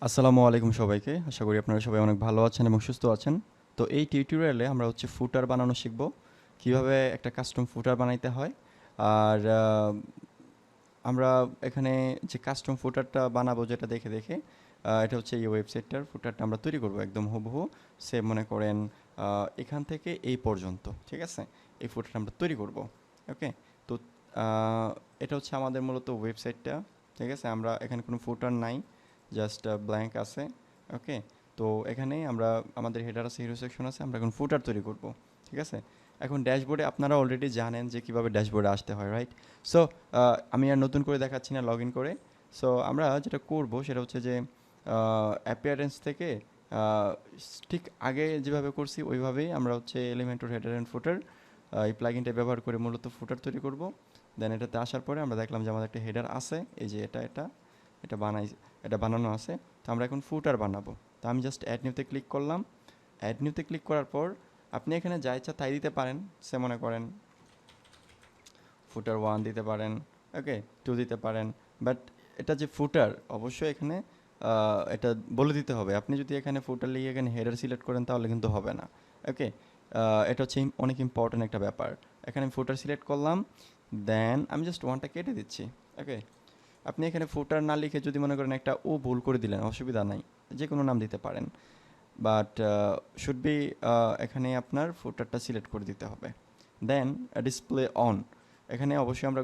আসসালামু আলাইকুম সবাইকে। আশা করি আপনারা সবাই অনেক ভালো আছেন এবং সুস্থ আছেন। তো এই টিউটোরিয়ালে আমরা ফুটার বানানো শিখব। কিভাবে একটা কাস্টম ফুটার বানাইতে হয়। আর আমরা এখানে যে কাস্টম ফুটারটা বানাবো যেটা দেখে এটা হচ্ছে এই ওয়েবসাইটটার ফুটারটা আমরা তৈরি করব একদম হুবহু। সেম মনে করেন এখান থেকে এই পর্যন্ত, ঠিক আছে? এই ফুটারটা আমরা তৈরি করব। ওকে? তো আহ, এটা হচ্ছে আমাদের মূলত ওয়েবসাইটটা, ঠিক আছে? আমরা এখানে কোনো ফুটার নাই, জাস্ট ব্ল্যাঙ্ক আছে। ওকে? তো এখানে আমরা আমাদের হেডার আছে, হিরো সেকশন আছে, আমরা এখন ফুটার তৈরি করব, ঠিক আছে? এখন ড্যাশবোর্ডে আপনারা অলরেডি জানেন যে কীভাবে ড্যাশবোর্ডে আসতে হয়, রাইট? সো আমি আর নতুন করে দেখাচ্ছি না, লগ ইন করে। সো আমরা যেটা করব সেটা হচ্ছে যে অ্যাপিয়ারেন্স থেকে আহ, ঠিক আগে যেভাবে করছি ওইভাবেই আমরা এলিমেন্টর হেডার অ্যান্ড ফুটার এই প্লাগইনটা ব্যবহার করে মূলত ফুটার তৈরি করব। দেন এটাতে আসার পরে আমরা দেখলাম যে আমাদের একটা হেডার আছে, এই যে এটা এটা বানানো আছে। তো আমরা এখন ফুটার বানাবো। তো আমি জাস্ট অ্যাড নিউতে ক্লিক করলাম। অ্যাড নিউতে ক্লিক করার পর আপনি এখানে যা ইচ্ছা তাই দিতে পারেন। সে মনে করেন ফুটার 1 দিতে পারেন, ওকে, 2 দিতে পারেন। বাট এটা যে ফুটার, অবশ্যই এখানে এটা বলে দিতে হবে। আপনি যদি এখানে ফুটার লিখে এখানে হেডার সিলেক্ট করেন তাহলে কিন্তু হবে না। ওকে? এটা হচ্ছে অনেক ইম্পর্ট্যান্ট একটা ব্যাপার। এখানে আমি ফুটার সিলেক্ট করলাম, দেন আমি জাস্ট ওয়ানটা কেটে দিচ্ছি। ওকে? আপনি এখানে ফুটার না লিখে যদি মনে করেন একটা ও ভুল করে দিলেন, অসুবিধা নাই, যে কোনো নাম দিতে পারেন। বাট শুড বি এখানে আপনার ফুটারটা সিলেক্ট করে দিতে হবে। দেন ডিসপ্লে অন। এখানে অবশ্যই আমরা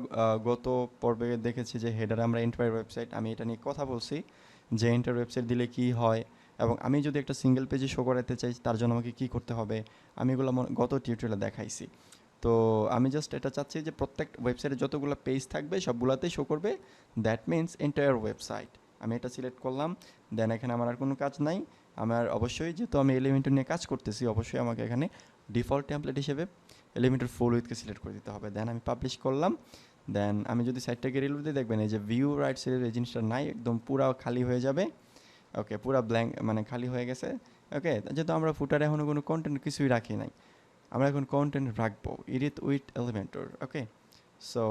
গত পর্বে দেখেছি যে হেডারে আমরা এন্টার ওয়েবসাইট, আমি এটা নিয়ে কথা বলছি যে এন্টার ওয়েবসাইট দিলে কি হয়, এবং আমি যদি একটা সিঙ্গেল পেজে শো করাতে চাই তার জন্য আমাকে কী করতে হবে, আমি এগুলো গত টিউটোরিয়ালে দেখাইছি। তো আমি জাস্ট এটা চাচ্ছি যে প্রত্যেক ওয়েবসাইটে যতগুলো পেজ থাকবে সবগুলোতেই শো করবে, দ্যাট মিন্স এন্টায়ার ওয়েবসাইট। আমি এটা সিলেক্ট করলাম। দেন এখানে আমার আর কোনো কাজ নাই। আমার অবশ্যই, যেহেতু আমি এলিমেন্টর নিয়ে কাজ করতেছি, অবশ্যই আমাকে এখানে ডিফল্ট টেমপ্লেট হিসেবে এলিমেন্টর ফুল উইথকে সিলেক্ট করে দিতে হবে। দেন আমি পাবলিশ করলাম। দেন আমি যদি সাইটটাকে রিলোড দিই, দেখবেন এই যে ভিউ রাইট সাইডের এই জিনিসটা নাই, একদম পুরা খালি হয়ে যাবে। ওকে, পুরা ব্ল্যাঙ্ক মানে খালি হয়ে গেছে। ওকে, যেহেতু আমরা ফুটারে এখনও কোনো কন্টেন্ট কিছুই রাখি নাই, আমরা এখন কন্টেন্ট রাখবো edit with Elementor. Okay? So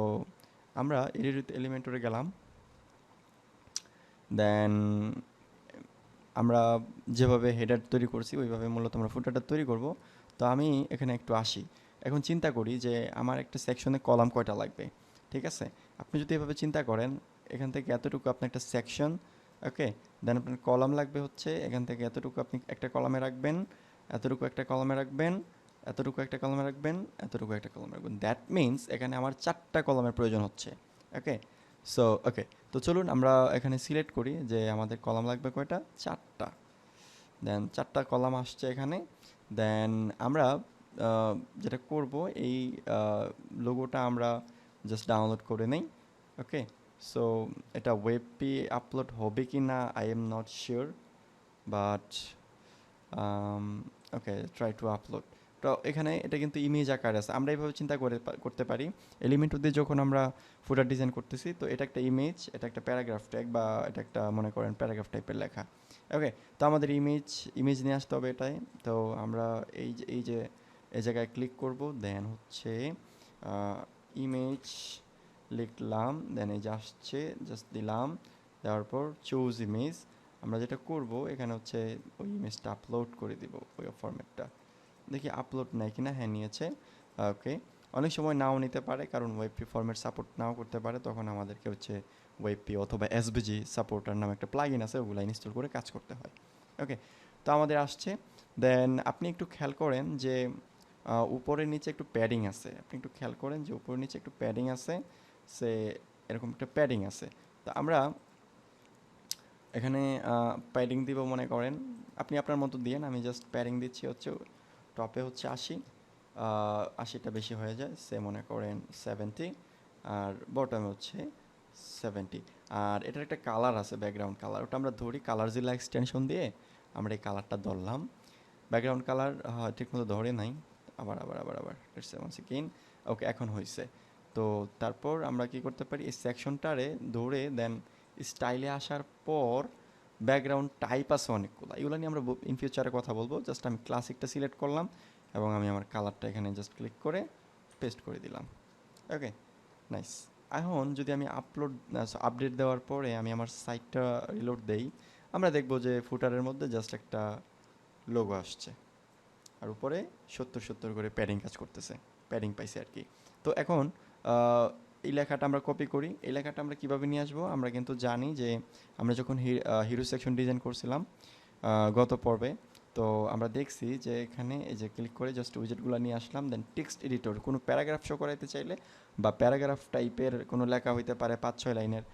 আমরা এডিট উইথ এলিমেন্টরে গেলাম। দেন আমরা যেভাবে হেডার তৈরি করছি ওইভাবে মূলত আমরা ফুটারটা তৈরি করব। তো আমি এখানে একটু আসি। এখন চিন্তা করি যে আমার একটা সেকশনে কলাম কয়টা লাগবে, ঠিক আছে? আপনি যদি এভাবে চিন্তা করেন, এখান থেকে এতটুকু আপনার একটা সেকশন, ওকে, দেন আপনার কলাম লাগবে হচ্ছে এখান থেকে এতটুকু আপনি একটা কলামে রাখবেন, এতটুকু একটা কলামে রাখবেন, এতটুকু একটা কলামে রাখবেন, এতটুকু একটা কলামে রাখবেন। দ্যাট মিন্স এখানে আমার 4টা কলামের প্রয়োজন হচ্ছে। ওকে? সো ওকে, তো চলুন আমরা এখানে সিলেক্ট করি যে আমাদের কলাম লাগবে কয়টা, 4টা। দেন 4টা কলাম আসছে এখানে। দেন আমরা যেটা করব, এই লোগোটা আমরা জাস্ট ডাউনলোড করে নেই। ওকে? সো এটা ওয়েব পে আপলোড হবে কি না I am not sure, but okay, try to upload. তো এখানে এটা কিন্তু ইমেজ আকার আছে, আমরা এইভাবে চিন্তা করতে পারি। এলিমেন্ট দিয়ে যখন আমরা ফুটার ডিজাইন করতেছি, তো এটা একটা ইমেজ, এটা একটা প্যারাগ্রাফ ট্যাগ, বা এটা একটা মনে করেন প্যারাগ্রাফ টাইপের লেখা। ওকে? তো আমাদের ইমেজ নিয়ে আসতে হবে এটাই। তো আমরা এই যে এই জায়গায় ক্লিক করব, দেন ইমেজ লিখলাম, দেন এই যে আসছে, জাস্ট দিলাম, দেওয়ার পর চুজ ইমেজ। আমরা যেটা করব এখানে ওই ইমেজটা আপলোড করে দিব, ওই ফরম্যাটটা। দেখি আপলোড নেয় কিনা, হ্যাঁ নিয়েছে। ওকে, অনেক সময় নাও নিতে পারে, কারণ ওয়েবপি ফরম্যাট সাপোর্ট নাও করতে পারে, তখন আমাদেরকে ওয়েবপি অথবা এসবিজি সাপোর্টার নামে একটা প্লাগইন আছে, ওগুলো ইনস্টল করে কাজ করতে হয়। ওকে, তো আমাদের আসছে। দেন আপনি একটু খেয়াল করেন যে উপরের নিচে একটু প্যাডিং আছে, আপনি একটু খেয়াল করেন যে উপরের নিচে একটু প্যাডিং আছে, সে এরকম একটা প্যাডিং আছে। তো আমরা এখানে প্যাডিং দিব মনে করেন, আপনি আপনার মতো দিয়েন, আমি জাস্ট প্যাডিং দিচ্ছি টপে 80টা বেশি হয়ে যায়, সে মনে করেন 70, আর বটমে 70। আর এটার একটা কালার আছে, ব্যাকগ্রাউন্ড কালার, ওটা আমরা ধরি কালার জিলা এক্সটেনশন দিয়ে। আমরা এই কালারটা ধরলাম, ব্যাকগ্রাউন্ড কালার ঠিকমতো ধরে নাই। আবার ওকে, এখন হয়েছে। তো তারপর আমরা কি করতে পারি, এই সেকশনটারে ধরে দেন স্টাইলে আসার পর ব্যাকগ্রাউন্ড টাইপ আছে অনেকগুলো, এগুলো নিয়ে আমরা ইন ফিউচারে কথা বলবো। জাস্ট আমি ক্লাসিকটা সিলেক্ট করলাম এবং আমি আমার কালারটা এখানে জাস্ট ক্লিক করে পেস্ট করে দিলাম। ওকে, নাইস। এখন যদি আমি আপডেট দেওয়ার পরে আমি আমার সাইটটা রিলোড দেই, আমরা দেখব যে ফুটারের মধ্যে জাস্ট একটা লোগো আসছে আর উপরে 70 করে প্যাডিং কাজ করতেছে, প্যাডিং পাইছে আর কি। তো এখন এই লেখাটা আমরা কপি করি। এই লেখাটা আমরা কীভাবে নিয়ে আসবো? আমরা কিন্তু জানি যে আমরা যখন হিরো সেকশন ডিজাইন করছিলাম গত পর্বে, তো আমরা দেখছি যে এখানে এই যে ক্লিক করে জাস্ট উইজেটগুলো নিয়ে আসলাম। দেন টেক্সট এডিটর কোনো প্যারাগ্রাফ শো করাইতে চাইলে বা প্যারাগ্রাফ টাইপের কোনো লেখা হইতে পারে 5-6 লাইনের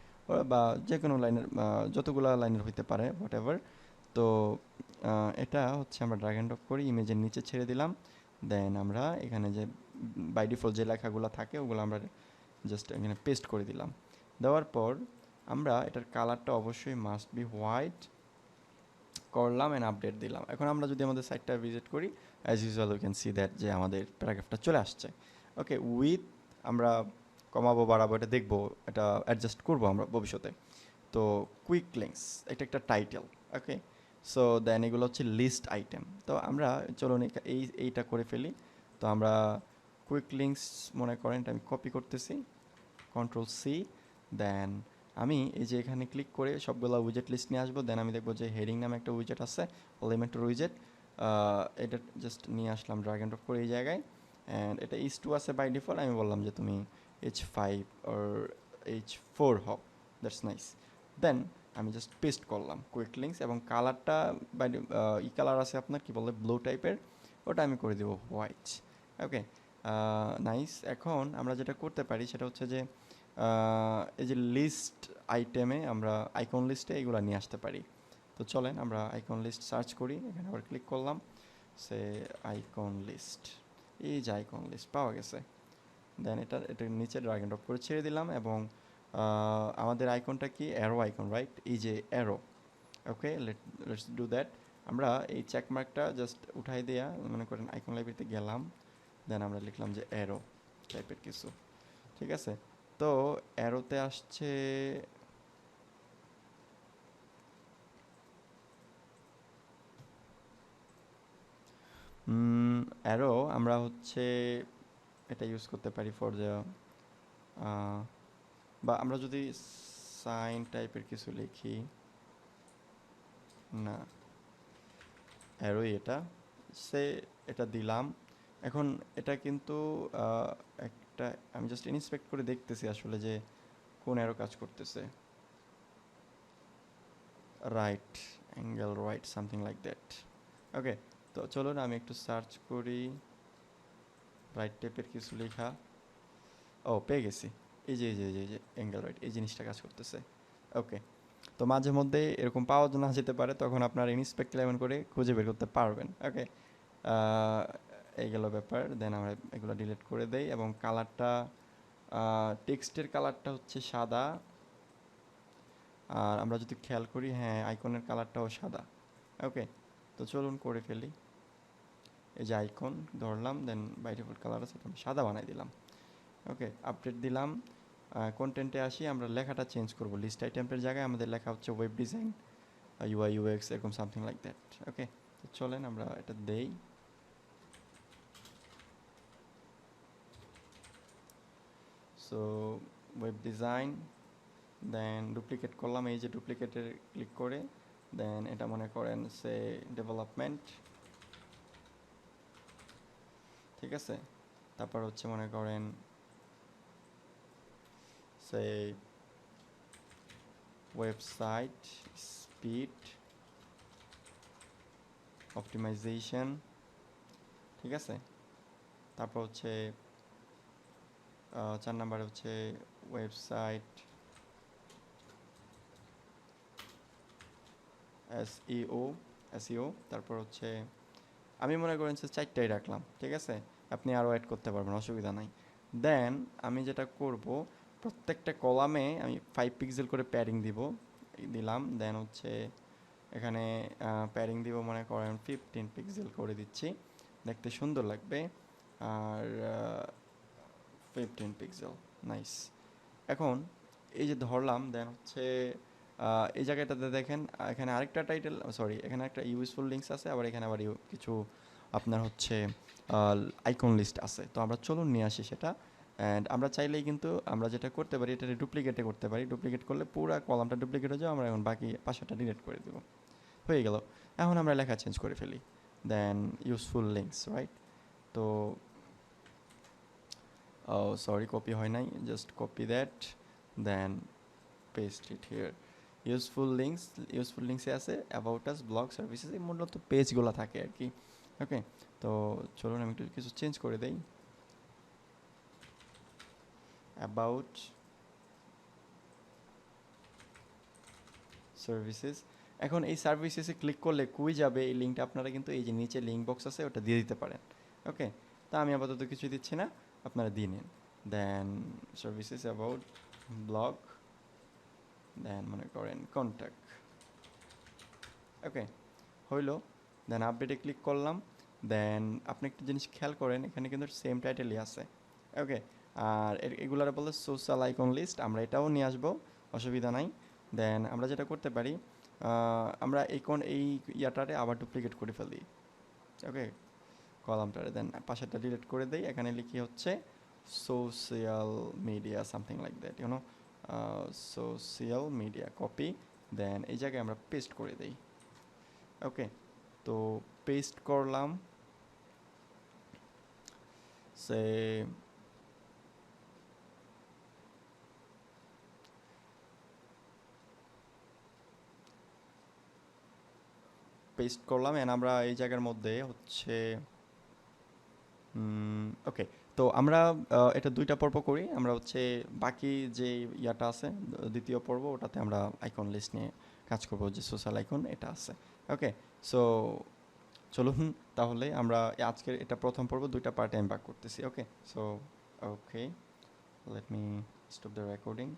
বা যে কোনো লাইনের, যতগুলো লাইনের হইতে পারে হোয়াট এভার। তো এটা হচ্ছে আমরা ড্র্যাগ অ্যান্ড ড্রপ করি, ইমেজের নিচে ছেড়ে দিলাম। দেন আমরা এখানে যে বাই ডিফল্ট যে লেখাগুলো থাকে ওগুলো আমরা জাস্ট এখানে পেস্ট করে দিলাম। দেওয়ার পর আমরা এটার কালারটা অবশ্যই মাস্ট বি হোয়াইট করলাম অ্যান্ড আপডেট দিলাম। এখন আমরা যদি আমাদের সাইটটা ভিজিট করি, as usual you can see that যে আমাদের প্যারাগ্রাফটা চলে আসছে। ওকে, উইথ আমরা কমাবো বাড়াবো এটা দেখবো, এটা অ্যাডজাস্ট করবো আমরা ভবিষ্যতে। তো কুইক লিঙ্কস, এটা একটা টাইটেল। ওকে, সো দেন এগুলো হচ্ছে লিস্ট আইটেম। তো আমরা চলুন এইটা করে ফেলি। তো আমরা কুইক লিঙ্কস মনে করেন এটা আমি কপি করতেছি, কন্ট্রোল সি। দেন আমি এই যে এখানে ক্লিক করে সবগুলো উইজেট লিস্ট নিয়ে আসবো। দেন আমি দেখবো যে হেডিং নামে একটা উইজেট আছে, এলিমেন্টের উইজেট। এটা জাস্ট নিয়ে আসলাম ড্র্যাগ অ্যান্ড ড্রপ করে এই জায়গায়। অ্যান্ড এটা H2 আছে বাই ডিফল্ট, আমি বললাম যে তুমি H5 or H4 হও, দ্যাটস নাইস। দেন আমি জাস্ট পেস্ট করলাম কুইক লিঙ্কস এবং কালারটা বাই ই কালার আছে আপনার কি বলে ব্লু টাইপের, ওটা আমি করে দেবো হোয়াইট। ওকে, নাইস। এখন আমরা যেটা করতে পারি সেটা হচ্ছে যে এই যে লিস্ট আইটেমে আমরা আইকন লিস্টে এগুলো নিয়ে আসতে পারি। তো চলেন আমরা আইকন লিস্ট সার্চ করি, এখানে আবার ক্লিক করলাম, সে আইকন লিস্ট, এই যে আইকন লিস্ট পাওয়া গেছে। দেন এটার নিচে ড্র্যাগ অ্যান্ড ড্রপ করে ছেড়ে দিলাম এবং আমাদের আইকনটা কি অ্যারো আইকন, রাইট? এই যে arrow. Okay, let's do that. আমরা এই চেক মার্কটা জাস্ট উঠাই দেয়া, মনে করেন আইকন লাইব্রেরিতে গেলাম, দেন আমরা লিখলাম যে অ্যারো টাইপের কিছু, ঠিক আছে? তো অ্যারোতে আসছে অ্যারো, আমরা হচ্ছে এটা ইউজ করতে পারি ফর দ্য, বা আমরা যদি সাইন টাইপের কিছু লিখি, না অ্যারোই এটা, সে এটা দিলাম। এখন এটা কিন্তু একটা আমি জাস্ট ইন্সপেক্ট করে দেখতেছি আসলে যে কোন অ্যারো কাজ করতেছে। Right angle right, something like that. Okay, তো চলুন আমি একটু সার্চ করি রাইট টাইপের কিছু লেখা। ও, পেয়ে গেছি। এই যে অ্যাঙ্গেল রাইট, এই জিনিসটা কাজ করতেছে। ওকে, তো মাঝে মধ্যে এরকম পাওয়া না যেতে পারে, তখন আপনার ইন্সপেক্ট 11 করে খুঁজে বের করতে পারবেন। ওকে, এই গেল ব্যাপার। দেন আমরা এগুলো ডিলিট করে দেই এবং কালারটা, টেক্সটের কালারটা হচ্ছে সাদা। আর আমরা যদি খেয়াল করি, হ্যাঁ আইকনের কালারটাও সাদা। ওকে, তো চলুন করে ফেলি। এই যে আইকন ধরলাম, দেন বাই ডিফল্ট কালার আছে, আমি সাদা বানাই দিলাম। ওকে, আপডেট দিলাম। কন্টেন্টে আসি, আমরা লেখাটা চেঞ্জ করব। লিস্ট আইটেমের জায়গায় আমাদের লেখা হচ্ছে ওয়েব ডিজাইন, UI UX এরকম সামথিং লাইক দ্যাট। ওকে, তো চলেন আমরা এটা দেই। সো ওয়েব ডিজাইন, দেন ডুপ্লিকেট করলাম, এই যে ডুপ্লিকেটের ক্লিক করে, দেন এটা মনে করেন সে ডেভেলপমেন্ট, ঠিক আছে? তারপর হচ্ছে মনে করেন সে ওয়েবসাইট স্পিড অপটিমাইজেশন, ঠিক আছে? তারপর হচ্ছে 4 নাম্বারে হচ্ছে ওয়েবসাইট এসইও। তারপর হচ্ছে আমি মনে করেন যে 4টাই রাখলাম, ঠিক আছে? আপনি আরও অ্যাড করতে পারবেন, অসুবিধা নাই। দেন আমি যেটা করব, প্রত্যেকটা কলামে আমি 5 পিক্সেল করে প্যাডিং দিলাম। দেন হচ্ছে এখানে প্যাডিং দিব মনে করেন 15 পিক্সেল করে দিচ্ছি, দেখতে সুন্দর লাগবে। আর 15 পিক্সেল, নাইস। এখন এই যে ধরলাম, দেন হচ্ছে এই জায়গাটাতে দেখেন এখানে আরেকটা টাইটেল, সরি এখানে একটা ইউজফুল লিঙ্কস আছে, আবার এখানে আবার কিছু আপনার হচ্ছে আইকন লিস্ট আছে। তো আমরা চলুন নিয়ে আসি সেটা। অ্যান্ড আমরা চাইলেই কিন্তু আমরা যেটা করতে পারি এটা ডুপ্লিকেটে করতে পারি, ডুপ্লিকেট করলে পুরো কলামটা ডুপ্লিকেট হয়ে যাবে, আমরা এখন বাকি পাশেরটা ডিলিট করে দেবো, হয়ে গেল। এখন আমরা লেখা চেঞ্জ করে ফেলি, দেন ইউজফুল লিঙ্কস, রাইট? তো সরি কপি হয় নাই, just copy that, then paste it here. Useful লিঙ্কসে আছে অ্যাবাউট আস, ব্লগ, সার্ভিসেস, এই মূলত পেজগুলো থাকে আর কি। ওকে, তো চলুন আমি একটু কিছু চেঞ্জ করে দেই। অ্যাবাউট সার্ভিসেস, এখন এই সার্ভিসেসে ক্লিক করলে কই যাবে এই লিঙ্কটা, আপনারা কিন্তু এই যে নিচে লিঙ্ক বক্স আছে ওটা দিয়ে দিতে পারেন। ওকে, তা আমি আপাতত কিছু দিচ্ছি না, আপনারা দিয়ে নিন। দেন সার্ভিসেস অ্যাবাউট ব্লগ, দেন মনে করেন কন্ট্যাক্ট। ওকে, হইলো। দেন আপডেটে ক্লিক করলাম। দেন আপনি একটা জিনিস খেয়াল করেন, এখানে কিন্তু সেম টাইটেলই আছে। ওকে, আর এগুলার বলে সোশ্যাল আইকন লিস্ট, আমরা এটাও নিয়ে আসবো, অসুবিধা নাই। দেন আমরা যেটা করতে পারি, আমরা এই ইয়াটারে আবার ডুপ্লিকেট করে ফেলি। ওকে, কলামটারে, দেন পাশেরটা ডিলিট করে দেই, এখানে লিখি হচ্ছে social media, something like that, you know, social media, copy, then এই জায়গায় আমরা পেস্ট করে দেই। ওকে, তো পেস্ট করলাম, সে পেস্ট করলাম, এন্ড আমরা এই জায়গার মধ্যে হচ্ছে ওকে, তো আমরা এটা দুইটা পর্ব করি, আমরা হচ্ছে বাকি যে ইয়াটা আছে দ্বিতীয় পর্ব, ওটাতে আমরা আইকন লিস্ট নিয়ে কাজ করবো, যে সোশ্যাল আইকন এটা আছে। ওকে, সো চলুন তাহলে আমরা আজকের এটা প্রথম পর্ব, দুইটা পার্টে আমি ভাগ করতেছি। Okay, so okay, let me stop the recording.